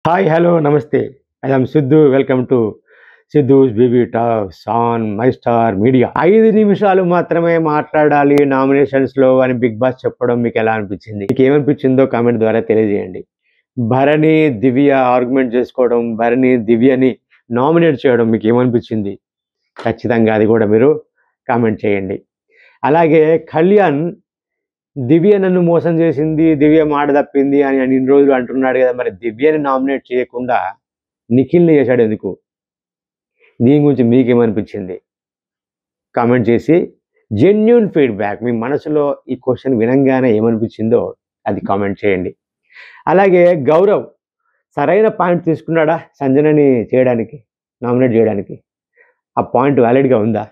Hi, hello, నమస్తే. I am Siddhu. Welcome to Siddhu's baby talks on my star media. 5 నిమిషాలు మాత్రమే మాట్లాడాలి నామినేషన్స్‌లో అని బిగ్ బాస్ చెప్పడం మీకు ఎలా అనిపించింది? మీకేమనిపించిందో కామెంట్ ద్వారా తెలియజేయండి. భరణి, దివ్య ఆర్గ్యుమెంట్ చేసుకోవడం, భరణి, దివ్యని నామినేట్ చేయడం మీకేమనిపించింది? ఖచ్చితంగా అది కూడా మీరు కామెంట్ చేయండి. అలాగే కళ్యాణ్ దివ్య నన్ను మోసం చేసింది, దివ్య మాట తప్పింది అని అని ఇన్ని రోజులు అంటున్నాడు కదా! మరి దివ్యని నామినేట్ చేయకుండా నిఖిల్‌ని చేశాడు ఎందుకు? దీని గురించి మీకేమనిపించింది? కామెంట్ చేసి జెన్యూన్ ఫీడ్‌బ్యాక్ మీ మనసులో ఈ క్వెషన్ వినంగానే ఏమనిపించిందో అది కామెంట్ చేయండి. అలాగే గౌరవ్ సరైన పాయింట్ తీసుకున్నాడా సంజనని చేయడానికి, నామినేట్ చేయడానికి? ఆ పాయింట్ వాలిడ్‌గా ఉందా?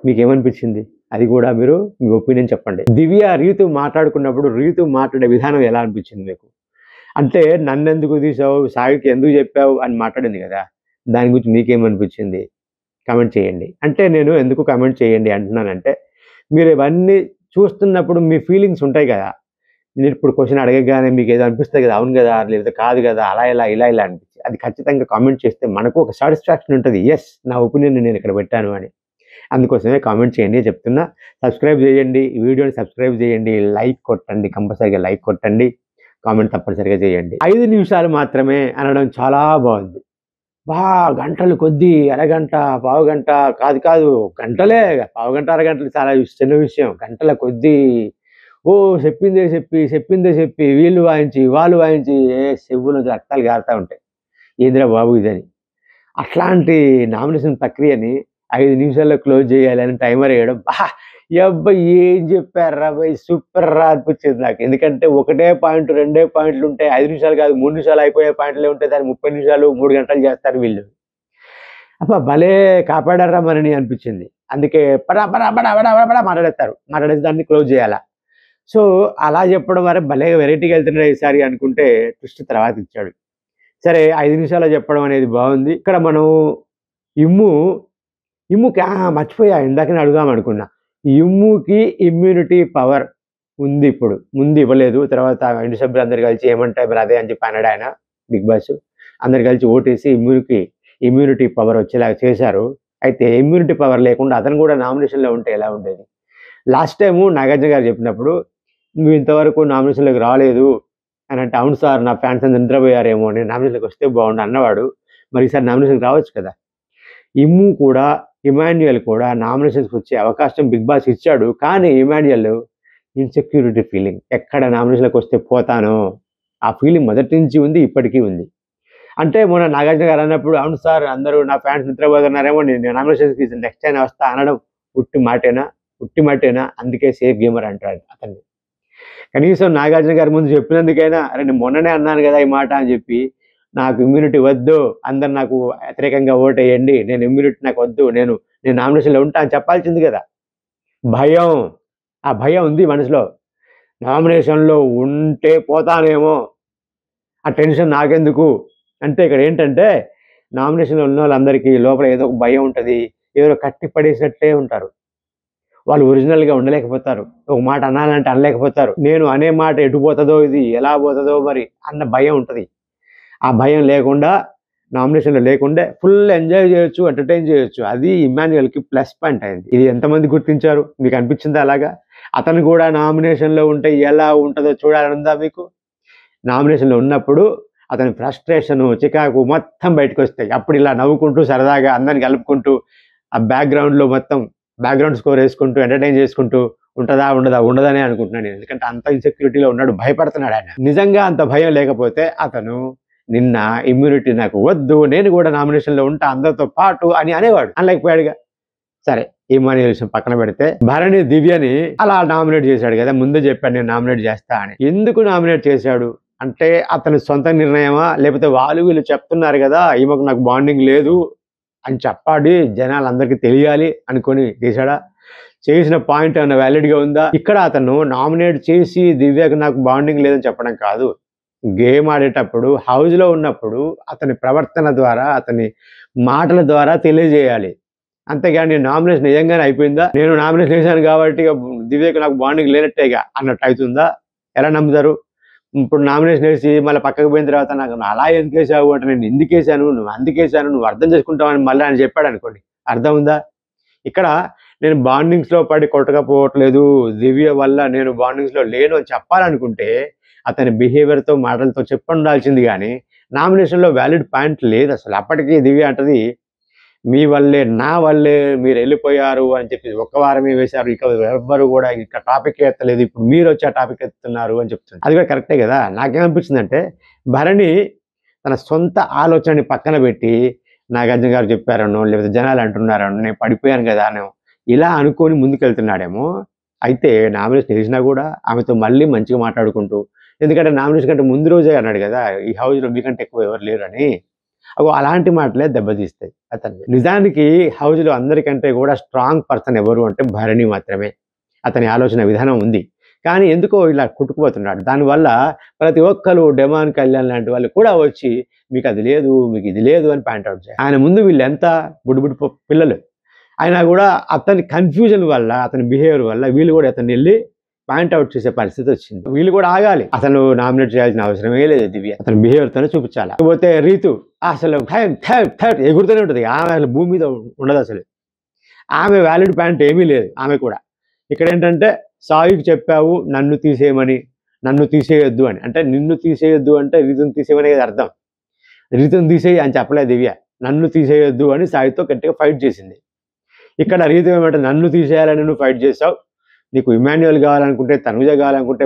మీకేమనిపించింది? అది కూడా మీరు మీ ఒపీనియన్ చెప్పండి. దివ్య, రీతు మాట్లాడుకున్నప్పుడు రీతు మాట్లాడే విధానం ఎలా అనిపించింది మీకు? అంటే నన్నెందుకు తీసావు, సాయికి ఎందుకు చెప్పావు అని మాట్లాడింది కదా! దాని గురించి మీకేమనిపించింది? కామెంట్ చేయండి. అంటే నేను ఎందుకు కామెంట్ చేయండి అంటున్నానంటే, మీరు ఇవన్నీ చూస్తున్నప్పుడు మీ ఫీలింగ్స్ ఉంటాయి కదా! నేనిప్పుడు క్వెషన్ అడగగానే మీకేదో అనిపిస్తది కదా! అవును గదా! లేదా కాదు గదా! అలా ఇలా, ఇలా ఇలా అనిపించి. అది ఖచ్చితంగా కామెంట్ చేస్తే మనకు ఒక సాటిస్ఫాక్షన్ ఉంటది. యెస్! నా ఒపీనియన్‌ని నేనిక్కడ పెట్టాను అని. అందుకోసమే కామెంట్ చేయండి చెప్తున్నా. సబ్స్క్రైబ్ చేయండి. ఈ వీడియోని సబ్స్క్రైబ్ చేయండి. లైక్ కొట్టండి. కంపల్సరీగా లైక్ కొట్టండి. కామెంట్ తప్పనిసరిగా చేయండి. 5 నిమిషాలు మాత్రమే అనడం చాలా బావుంది. గంటలు కొద్దీ అరగంట, పావుగంట కాదు గంటలే. పావుగంట, అరగంటలు చాలా చిన్న విషయం. గంటల కొద్దీ చెప్పిందే చెప్పి, చెప్పిందే చెప్పి వీళ్ళు వాయించి, వాళ్ళు వాయించి చెవుల నుంచి రక్తాలు గారుతా ఉంటాయి. ఏందిరా బాబు ఇదని. అట్లాంటి నామినేషన్ ప్రక్రియని 5 నిమిషాల్లో క్లోజ్ చేయాలని టైమర్ ఎయడం. యబ్బా! ఏం చెప్పార్రా భయ్! సూపర్‌రా అనిపించింది నాకు. ఎందుకంటే ఒకటే పాయింట్, రెండే పాయింట్లుంటాయి. 5 నిమిషాలు కాదు, 3 నిమిషాలు అయిపోయే పాయింట్లే ఉంటాయి. దాన్ని 30 నిమిషాలు, 3 గంటలు చేస్తారు వీళ్ళు. అబ్బా! భలే కాపాడార్రా మనని అనిపించింది. అందుకే పడా పడా బడా బడా బడా మాట్లాడేస్తారు. మాట్లాడేసి దాన్ని క్లోజ్ చేయాల. సో, అలా చెప్పడం వల్ల భలే వెరైటీగా వెళ్తున్నాడు ఈసారి అనుకుంటే ట్విస్ట్ తర్వాత ఇచ్చాడు. సరే, 5 నిమిషాల్లో చెప్పడం అనేది బావుంది. ఇక్కడ మనం ఇమ్ము, ఇమ్ముకి మర్చిపోయా ఇందాకనే అడుగుదాం అనుకున్నా. ఇమ్ముకి ఇమ్యూనిటీ పవర్ ఉంది ఇప్పుడు. ముందు ఇవ్వలేదు. తర్వాత ఇంటి సభ్యులందరూ కలిసి ఏమంటే మరి అదే అని చెప్పి అన్నాడాయన బిగ్ బాస్. అందరూ కలిసి ఓటేసి ఇమ్ముకి ఇమ్యూనిటీ పవర్ వచ్చేలాగా చేశారు. అయితే ఇమ్యూనిటీ పవర్ లేకుండా అతను కూడా నామినేషన్‌లో ఉంటే ఎలా ఉండేది? లాస్ట్ టైము నాగార్జున గారు చెప్పినప్పుడు, "నువ్వు ఇంతవరకు నామినేషన్‌లోకి రాలేదు" అనంటే, "అవును సార్, నా ఫ్యాన్స్ అందరూ నిద్రపోయారేమో, నేను నామినేషన్‌లోకి వస్తే బావుండు" అన్నవాడు. మరి ఈసారి నామినేషన్‌కి రావచ్చు కదా! ఇమ్ము కూడా, ఇమాన్యుయల్ కూడా నామినేషన్స్‌కి వచ్చే అవకాశం బిగ్ బాస్ ఇచ్చాడు. కానీ ఇమాన్యుయల్ ఇన్‌సెక్యూరిటీ ఫీలింగ్. ఎక్కడ నామినేషన్‌లోకి వస్తే పోతానో, ఆ ఫీలింగ్ మొదటి నుంచి ఉంది, ఇప్పటికీ ఉంది. అంటే మొన్న నాగార్జున గారు అన్నప్పుడు, "అవును సార్, అందరూ నా ఫ్యాన్స్ నిద్రపోతున్నారేమో, నేను నామినేషన్స్‌కి నెక్స్ట్ టైమ్ వస్తా" అనడం ఉట్టి మాటేనా? ఉట్టి మట్టేనా? అందుకే సేఫ్ గేమర్ అంటారు అతన్ని. కనీసం నాగార్జున గారి ముందు చెప్పినందుకైనా, "అరె! నేను మొన్ననే అన్నాను గదా! ఈ మాట" అని చెప్పి, "నాకు ఇమ్యూనిటీ వద్దు. అందరు నాకు వ్యతిరేకంగా ఓటేయండి. నేను ఇమ్యూనిటీ నాకు వద్దు. నేను నేను నామినేషన్‌లో ఉంటా" అని చెప్పాల్సింది గదా! భయం. ఆ భయం ఉంది మనసులో. నామినేషన్‌లో ఉంటే పోతానేమో, ఆ టెన్షన్ నాకెందుకు? అంటే ఇక్కడేంటంటే, నామినేషన్‌లో ఉన్నోళ్ళందరికీ లోపల ఏదో ఒక భయం ఉంటది. ఎవరో కట్టి పడేసినట్టే ఉంటారు. వాళ్ళు ఒరిజినల్‌గా ఉండలేకపోతారు. ఒక మాట అనాలంటే అనలేకపోతారు. నేను అనే మాట ఎటు పోతదో ఇది, ఎలా పోతదో మరి అన్న భయం ఉంటది. ఆ భయం లేకుండా నామినేషన్‌లో లేకుండే ఫుల్ ఎంజాయ్ చేయొచ్చు, ఎంటర్‌టైన్ చేయొచ్చు. అది ఇమ్మాన్యుయల్‌కి ప్లస్ పాయింట్ అయింది. ఇది ఎంతమంది గుర్తించారు? మీకు అనిపించిందా అలాగా? అతను కూడా నామినేషన్‌లో ఉంటే ఎలా ఉంటదో చూడాలని ఉందా మీకు? నామినేషన్‌లో ఉన్నప్పుడు అతని ఫ్రస్ట్రేషను, చికాకు మొత్తం బయటకొస్తాయి. అప్పుడు ఇలా నవ్వుకుంటూ సరదాగా అందరిని కలుపుకుంటూ, ఆ బ్యాక్‌గ్రౌండ్‌లో మొత్తం బ్యాక్‌గ్రౌండ్ స్కోర్ యేసుకుంటూ ఎంటర్‌టైన్ చేసుకుంటూ ఉంటదా? ఉండదా? ఉండదనే అనుకుంటున్నాను నేను. ఎందుకంటే అంత ఇన్‌సెక్యూరిటీలో ఉన్నాడు. భయపడుతున్నాడాయన. నిజంగా అంత భయం లేకపోతే అతను నిన్న ఇమ్యూనిటీ నాకు వద్దు, నేను కూడా నామినేషన్‌లో ఉంటా అందరితో పాటు అని అనేవాడు. అనలేకపోయాడుగా. సరే, ఇమ్మాన్యుయల్ విషయం పక్కన పెడితే, భరణి, దివ్యని అలా నామినేట్ చేశాడు కదా! ముందే చెప్పాడు నేను నామినేట్ చేస్తా అని. ఎందుకు నామినేట్ చేశాడు? అంటే అతని సొంత నిర్ణయమా? లేకపోతే వాళ్ళు వీళ్ళు చెప్తున్నారు గదా! ఈమెకు నాకు బాండింగ్ లేదు అని చెప్పాలి, జనాలందరికీ తెలియాలి అనుకోని చేశాడా? చేసిన పాయింట్ ఏమన్నా వాలిడ్‌గా ఉందా? ఇక్కడ అతను నామినేట్ చేసి దివ్యకి నాకు బాండింగ్ లేదని చెప్పడం కాదు. గేమ్ ఆడేటప్పుడు హౌస్‌లో ఉన్నప్పుడు అతని ప్రవర్తన ద్వారా, అతని మాటల ద్వారా తెలియజేయాలి. అంతేగాని నామినేషన్ నిజంగానే అయిపోయిందా? నేను నామినేషన్ ఏసాను కాబట్టి ఇగ దివ్యకి నాకు బాండింగ్ లేనట్టేగా అన్నట్టు అయితుందా? ఎలా నమ్ముతారు? ఇప్పుడు నామినేషన్ వేసి మళ్ళీ పక్కకు పోయిన తర్వాత నాకు అలా ఎందుకు వేసావు అంటే నేను ఎందుకు వేసాను, నువ్వు అందుకేసాను, నువ్వు అర్థం చేసుకుంటావని మళ్ళీ ఆయన చెప్పాడు అనుకోండి, అర్థం ఉందా? ఇక్కడ నేను బాండింగ్స్లో పడి కొట్టకపోవట్లేదు, దివ్య వల్ల నేను బాండింగ్స్లో లేను అని చెప్పాలనుకుంటే అతని బిహేవియర్తో మాటలతో ఉండాల్సింది. కానీ నామినేషన్లో వ్యాలిడ్ పాయింట్ లేదు అసలు. అప్పటికీ దివ్య అంటది, మీ వల్లే నా వల్లే మీరు వెళ్ళిపోయారు అని చెప్పి ఒక్క వారమే వేశారు, ఇక ఎవ్వరు కూడా ఇక టాపిక్ ఎత్తలేదు, ఇప్పుడు మీరు వచ్చి ఆ టాపిక్ ఎత్తుతున్నారు అని చెప్తుంది. అది కూడా కరెక్టే కదా. నాకేమనిపించిందంటే భరణి తన సొంత ఆలోచనని పక్కన పెట్టి నాగార్జున గారు చెప్పారనో లేకపోతే జనాలు అంటున్నారనో నేను పడిపోయాను కదా అని ఇలా అనుకొని ముందుకెళ్తున్నాడేమో. అయితే నామినేషన్ వేసినా కూడా ఆమెతో మళ్ళీ మంచిగా మాట్లాడుకుంటూ, ఎందుకంటే నామినేషన్ కంటే ముందు రోజే అన్నాడు కదా ఈ హౌస్లో మీకంటే ఎక్కువ ఎవరు లేరని. అలాంటి మాటలే దెబ్బతీస్తాయి అతన్ని. నిజానికి హౌస్లో అందరికంటే కూడా స్ట్రాంగ్ పర్సన్ ఎవరు అంటే భరణి మాత్రమే. అతని ఆలోచన విధానం ఉంది, కానీ ఎందుకో ఇలా కుట్టుకుపోతున్నాడు. దానివల్ల ప్రతి ఒక్కరు డెమాన్ కళ్యాణ్ లాంటి వాళ్ళు కూడా వచ్చి మీకు అది లేదు, మీకు ఇది లేదు అని పాయింట్ అవుట్ చేయాలి. ఆయన ముందు వీళ్ళు ఎంత బుడ్డి పిల్లలు అయినా కూడా అతని కన్ఫ్యూజన్ వల్ల, అతని బిహేవియర్ వల్ల వీళ్ళు కూడా అతన్ని వెళ్ళి పాయింట్ అవుట్ చేసే పరిస్థితి వచ్చింది. వీళ్ళు కూడా ఆగాలి. అసలు నామినేట్ చేయాల్సిన అవసరమే లేదు దివ్య, అతని బిహేవియర్తోనే చూపించాలి. కాకపోతే రీతు అసలు ఎగురుతూనే ఉంటుంది. ఆమె అసలు భూమి మీద ఉండదు అసలు. ఆమె వ్యాలిడ్ పాయింట్ ఏమీ లేదు ఆమె కూడా. ఇక్కడ ఏంటంటే సాయికి చెప్పావు నన్ను తీసేయమని, నన్ను తీసేయొద్దు అని. అంటే నిన్ను తీసేయొద్దు అంటే రీతుని తీసేయమని అర్థం. రీతుని తీసేయి అని చెప్పలేదు దివ్య, నన్ను తీసేయొద్దు అని సాయితో గట్టిగా ఫైట్ చేసింది. ఇక్కడ రీతు ఏమంటే నన్ను తీసేయాలని నువ్వు ఫైట్ చేసావు, నీకు ఇమాన్యుయల్ కావాలనుకుంటే తనుజ కావాలనుకుంటే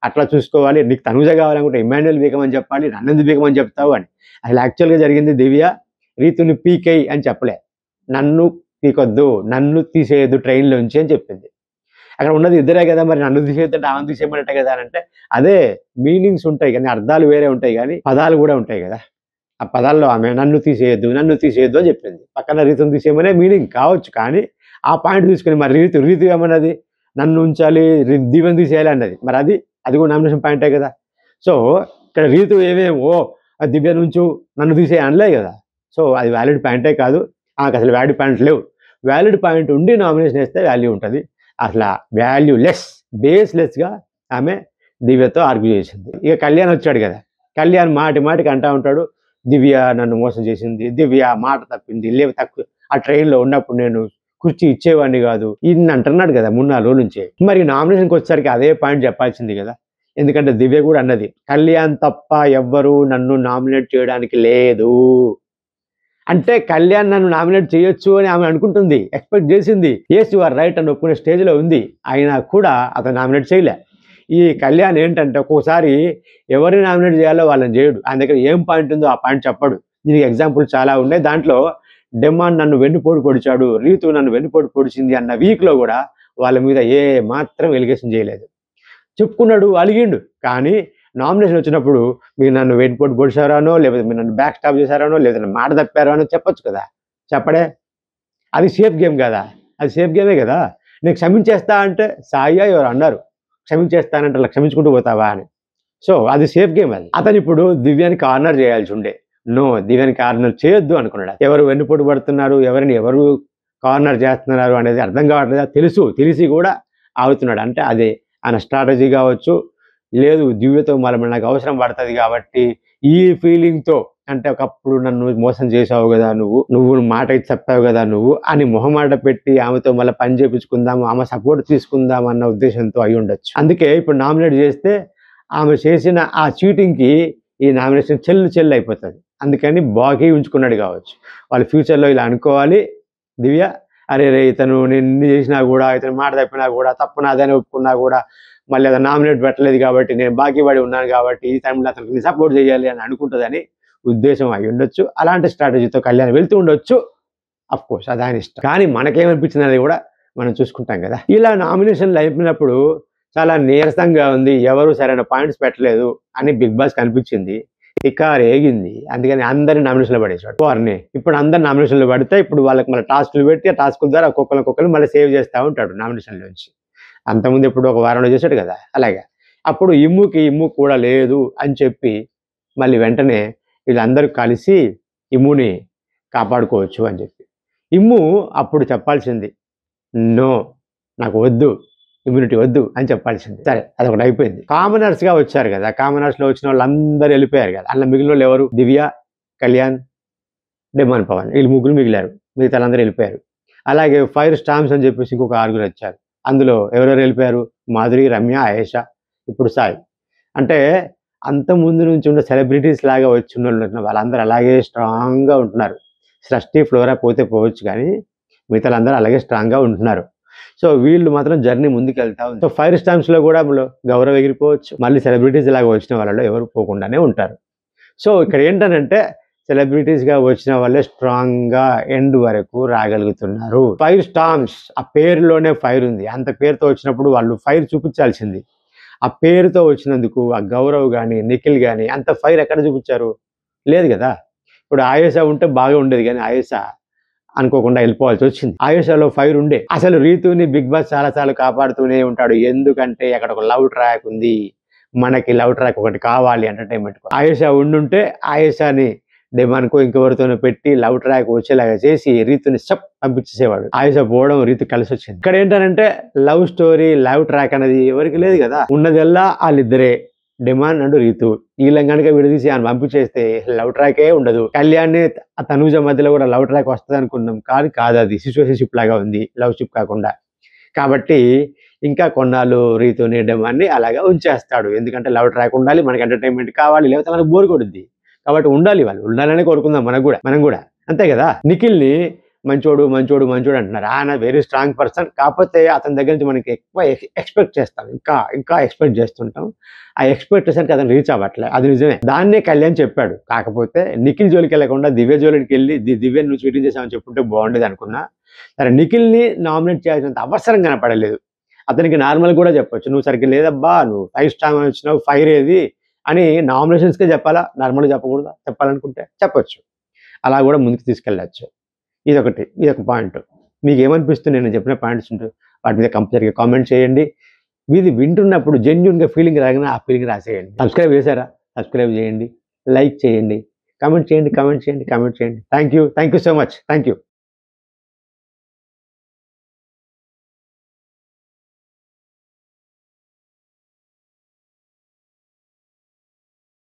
అట్లా చూసుకోవాలి, నీకు తనుజ కావాలనుకుంటే ఇమాన్యుయల్ బీకమని చెప్పాలి, నన్నెందుకు బీకమని చెప్తావు అని. అసలు యాక్చువల్గా జరిగింది దివ్య రీతుని పీకేయి అని చెప్పలే, నన్ను పీకొద్దు, నన్ను తీసేయద్దు ట్రైన్లోంచి అని చెప్పింది. అక్కడ ఉన్నది ఇద్దరే కదా, మరి నన్ను తీసేద్దంటే ఆమెను తీసేయమన్నట్టే కదా అని అంటే అదే మీనింగ్స్ ఉంటాయి కానీ అర్థాలు వేరే ఉంటాయి కానీ పదాలు కూడా ఉంటాయి కదా. ఆ పదాల్లో ఆమె నన్ను తీసేయద్దు అని చెప్పింది. పక్కన రీతుని తీసేయమనే మీనింగ్ కావచ్చు, కానీ ఆ పాయింట్ తీసుకుని మరి రీతు ఏమన్నది నన్ను ఉంచాలి, దివ్యను తీసేయాలి అన్నది. మరి అది కూడా నామినేషన్ పాయింటే కదా. సో ఇక్కడ రీతు దివ్య నుంచు నన్ను తీసేయ అనలే కదా. సో అది వ్యాలిడ్ పాయింటే కాదు. ఆమెకు అసలు వ్యాలిడ్ పాయింట్ లేవు. వ్యాలిడ్ పాయింట్ ఉండి నామినేషన్ వేస్తే వాల్యూ ఉంటుంది. అసలు వాల్యూలెస్, బేస్లెస్గా ఆమె దివ్యతో ఆర్గ్యూ చేసింది. ఇక కళ్యాణ్ వచ్చాడు కదా, కళ్యాణ్ మాటికి అంటూ ఉంటాడు, దివ్య నన్ను మోసం చేసింది, దివ్య మాట తప్పింది, లేవు తక్కువ ఆ ట్రైన్లో ఉన్నప్పుడు నేను కుర్చీ ఇచ్చేవాడిని కాదు, ఇన్ని అంటున్నాడు కదా 3-4 రోజుల నుంచే. మరి నామినేషన్కి వచ్చేసరికి అదే పాయింట్ చెప్పాల్సింది కదా. ఎందుకంటే దివ్య కూడా అన్నది కళ్యాణ్ తప్ప ఎవ్వరూ నన్ను నామినేట్ చేయడానికి లేదు అంటే కళ్యాణ్ నన్ను నామినేట్ చేయొచ్చు అని ఆమె అనుకుంటుంది, ఎక్స్పెక్ట్ చేసింది. ఎస్ యు ఆర్ రైట్ అని ఒప్పుకునే స్టేజ్లో ఉంది. అయినా కూడా అతను నామినేట్ చేయలే. ఈ కళ్యాణ్ ఏంటంటే ఒక్కోసారి ఎవరిని నామినేట్ చేయాలో వాళ్ళని చేయడు. ఆయన దగ్గర ఏం పాయింట్ ఉందో ఆ పాయింట్ చెప్పడు. దీనికి ఎగ్జాంపుల్ చాలా ఉన్నాయి. దాంట్లో డెమాన్ నన్ను వెన్నుపోటు పొడిచాడు, రీతు నన్ను వెన్నుపోటు పొడిచింది అన్న వీక్లో కూడా వాళ్ళ మీద ఏ మాత్రం ఎలిగేషన్ చేయలేదు. చెప్పుకున్నాడు, అలిగిండు. కానీ నామినేషన్ వచ్చినప్పుడు మీరు నన్ను వెన్నుపోటు పొడిచారానో, లేకపోతే మీరు నన్ను బ్యాక్ స్టాప్ చేశారానో, లేకపోతే మాట తప్పారో అనో చెప్పొచ్చు కదా. చెప్పడే. అది సేఫ్ గేమ్ కదా, అది సేఫ్ గేమే కదా. నేను క్షమించేస్తా అంటే సాయి ఎవరు అన్నారు, క్షమించేస్తానంటే అలా క్షమించుకుంటూ పోతావా అని. సో అది సేఫ్ గేమ్. అతను ఇప్పుడు దివ్యాని కార్నర్ చేయాల్సి ఉండే, నో దివ్యాని కార్నర్ చేయొద్దు అనుకున్నాడు. ఎవరు వెన్నుపోటు పడుతున్నారు, ఎవరు కార్నర్ చేస్తున్నారు అనేది అర్థం కావట్లేదు. తెలిసి కూడా ఆగుతున్నాడు. అంటే అదే ఆయన స్ట్రాటజీ కావచ్చు, లేదు దివ్యతో మళ్ళీ నాకు అవసరం పడుతుంది కాబట్టి ఈ ఫీలింగ్తో, అంటే ఒకప్పుడు నన్ను మోసం చేసావు కదా, నువ్వు మాట ఇచ్చి చెప్పావు కదా నువ్వు అని మొహమాట పెట్టి ఆమెతో మళ్ళీ పని చేపించుకుందాం, ఆమె సపోర్ట్ తీసుకుందాం అన్న ఉద్దేశంతో అయి ఉండొచ్చు. అందుకే ఇప్పుడు నామినేట్ చేస్తే ఆమె చేసిన ఆ చీటింగ్కి ఈ నామినేషన్ చెల్లు అయిపోతుంది. అందుకని బాకీ ఉంచుకున్నాడు కావచ్చు. వాళ్ళ ఫ్యూచర్లో ఇలా అనుకోవాలి, దివ్య అరే ఇతను నేను ఎన్ని చేసినా కూడా, ఇతను మాట తప్పినా కూడా, తప్పు నాదని ఒప్పుకున్నా కూడా మళ్ళీ అతను నామినేట్ పెట్టలేదు కాబట్టి, నేను బాకీ పడి ఉన్నాను కాబట్టి ఈ టైంలో అతనికి సపోర్ట్ చేయాలి అని అనుకుంటుందని ఉద్దేశం అయి ఉండొచ్చు. అలాంటి స్ట్రాటజీతో కళ్యాణ్ వెళ్తూ ఉండొచ్చు. అఫ్ కోర్స్ అది ఆయన ఇష్టం. కానీ మనకేమనిపించింది అది కూడా మనం చూసుకుంటాం కదా. ఇలా నామినేషన్లు అయిపోయినప్పుడు చాలా నీరసంగా ఉంది, ఎవరు సరైన పాయింట్స్ పెట్టలేదు అని బిగ్ బాస్ కనిపించింది. ఇక రేగింది. అందుకని అందరిని నామినేషన్లో పడేసాడు వారిని. ఇప్పుడు అందరు నామినేషన్లో పడితే ఇప్పుడు వాళ్ళకి మళ్ళీ టాస్కులు పెట్టి ఆ టాస్కుల ద్వారా ఒక్కొక్కరు మళ్ళీ సేవ్ చేస్తూ ఉంటాడు నామినేషన్లోంచి. అంతకుముందు ఎప్పుడు ఒక వారంలో చేశాడు కదా, అలాగే అప్పుడు ఇమ్ము కూడా లేదు అని చెప్పి మళ్ళీ వెంటనే వీళ్ళందరూ కలిసి ఇమ్ముని కాపాడుకోవచ్చు అని చెప్పి. ఇమ్ము అప్పుడు చెప్పాల్సింది, నో నాకు వద్దు, ఇమ్యూనిటీ వద్దు అని చెప్పాల్సింది. సరే అదొకటి అయిపోయింది. కామనర్స్గా వచ్చారు కదా, కామనర్స్లో వచ్చిన వాళ్ళందరూ వెళ్ళిపోయారు కదా. అందులో మిగిలిన వాళ్ళు ఎవరు? దివ్య, కళ్యాణ్, డిమాండ్ పవన్, వీళ్ళు ముగ్గురు మిగిలారు. మిగతా వాళ్ళందరూ వెళ్ళిపోయారు. అలాగే ఫైర్ స్టామ్స్ అని చెప్పేసి ఇంకొక 6 వచ్చారు. అందులో ఎవరెవరు వెళ్ళిపోయారు? మాధురి, రమ్య, ఆయేషా, ఇప్పుడు సాయి. అంటే అంత ముందు నుంచి ఉన్న సెలబ్రిటీస్ లాగా వచ్చి ఉన్న వాళ్ళందరూ అలాగే స్ట్రాంగ్గా ఉంటున్నారు. సృష్టి, ఫ్లోరా పోతే పోవచ్చు కానీ మిగతా వాళ్ళందరూ అలాగే స్ట్రాంగ్గా ఉంటున్నారు. సో వీళ్ళు మాత్రం జర్నీ ముందుకు వెళ్తా ఉంది. సో ఫైర్ స్టామ్స్లో కూడా గౌరవ్ ఎగిరిపోవచ్చు, మళ్ళీ సెలబ్రిటీస్ లాగా వచ్చిన వాళ్ళలో ఎవరు పోకుండానే ఉంటారు. సో ఇక్కడ ఏంటనంటే సెలబ్రిటీస్గా వచ్చిన వాళ్ళే స్ట్రాంగ్గా ఎండ్ వరకు రాగలుగుతున్నారు. ఫైర్ స్టామ్స్, ఆ పేరులోనే ఫైర్ ఉంది. అంత పేరుతో వచ్చినప్పుడు వాళ్ళు ఫైర్ చూపించాల్సింది. ఆ పేరుతో వచ్చినందుకు ఆ గౌరవ్ కానీ నిఖిల్ కానీ అంత ఫైర్ ఎక్కడ చూపించారు? లేదు కదా. ఇప్పుడు ఆయేషా ఉంటే బాగా ఉండేది కానీ ఆయేషా అనుకోకుండా వెళ్ళిపోవాల్సి వచ్చింది. ఆయేషాలో ఫైర్ ఉండే. అసలు రీతుని బిగ్ బాస్ చాలాసార్లు కాపాడుతూనే ఉంటాడు. ఎందుకంటే అక్కడ ఒక లవ్ ట్రాక్ ఉంది, మనకి లవ్ ట్రాక్ ఒకటి కావాలి ఎంటర్టైన్మెంట్. ఆయేషా ఉండుంటే ఆయేషాని డెమాన్కో ఇంకెవరితోనో పెట్టి లవ్ ట్రాక్ వచ్చేలాగా చేసి రీతుని పంపించేసేవాడు. ఆయేషా పోవడం రీతు కలిసి వచ్చింది. ఇక్కడ ఏంటంటే లవ్ స్టోరీ, లవ్ ట్రాక్ అనేది ఎవరికి లేదు కదా. ఉన్నదల్లా వాళ్ళిద్దరే, డిమాండ్ అండ్ రీతు. వీళ్ళని కనుక విడదీసి ఆయన పంపించేస్తే లవ్ ట్రాకే ఉండదు. కళ్యాణ్ తనూజ మధ్యలో కూడా లవ్ ట్రాక్ వస్తుంది అనుకున్నాం, కాదు అది సిచ్యువేషన్షిప్ లాగా ఉంది, లవ్ షిప్ కాకుండా. కాబట్టి ఇంకా కొన్నాళ్ళు రీతుని, డిమాండ్ని అలాగా ఉంచేస్తాడు. ఎందుకంటే లవ్ ట్రాక్ ఉండాలి, మనకి ఎంటర్టైన్మెంట్ కావాలి, లేకపోతే మనకు బోర్ కొడుద్ది. కాబట్టి ఉండాలి, వాళ్ళు ఉండాలనే కోరుకుందాం మనం కూడా అంతే కదా. నిఖిల్ని మంచోడు మంచోడు మంచోడు అంటున్నారు. ఆయన వెరీ స్ట్రాంగ్ పర్సన్. కాకపోతే అతని దగ్గర నుంచి మనకి ఎక్కువ ఎక్స్పెక్ట్ చేస్తాం, ఇంకా ఎక్స్పెక్ట్ చేస్తుంటాం. ఆ ఎక్స్పెక్టేషన్కి అతను రీచ్ అవ్వట్లే, అది నిజమే. దాన్నే కళ్యాణ్ చెప్పాడు. కాకపోతే నిఖిల్ జోలికి వెళ్ళకుండా దివ్య జోలికి వెళ్ళి దివ్య నువ్వు చీటింగ్ చేసామని చెప్పుంటే బాగుండేది అనుకున్నా. సరే నిఖిల్ని నామినేట్ చేయాల్సినంత అవసరం కనపడలేదు. అతనికి నార్మల్ కూడా చెప్పొచ్చు, నువ్వు సరిగ్గా లేదబ్బా, నువ్వు 5 స్టార్ వచ్చినావు, ఫైర్ ఏది అని నామినేషన్స్కే చెప్పాలా, నార్మల్గా చెప్పకూడదా? చెప్పాలనుకుంటే చెప్పొచ్చు. అలా కూడా ముందుకు తీసుకెళ్ళచ్చు. ఇదొక పాయింట్. మీకు ఏమనిపిస్తుంది నేను చెప్పిన పాయింట్స్ ఉంటే వాటి మీద కంపల్సరీగా కామెంట్ చేయండి. ఇది వింటున్నప్పుడు జెన్యున్గా ఫీలింగ్ రాగానే ఆ ఫీలింగ్ రాసేయండి. సబ్స్క్రైబ్ చేశారా? సబ్స్క్రైబ్ చేయండి, లైక్ చేయండి, కామెంట్ చేయండి. Thank you so much. Thank you.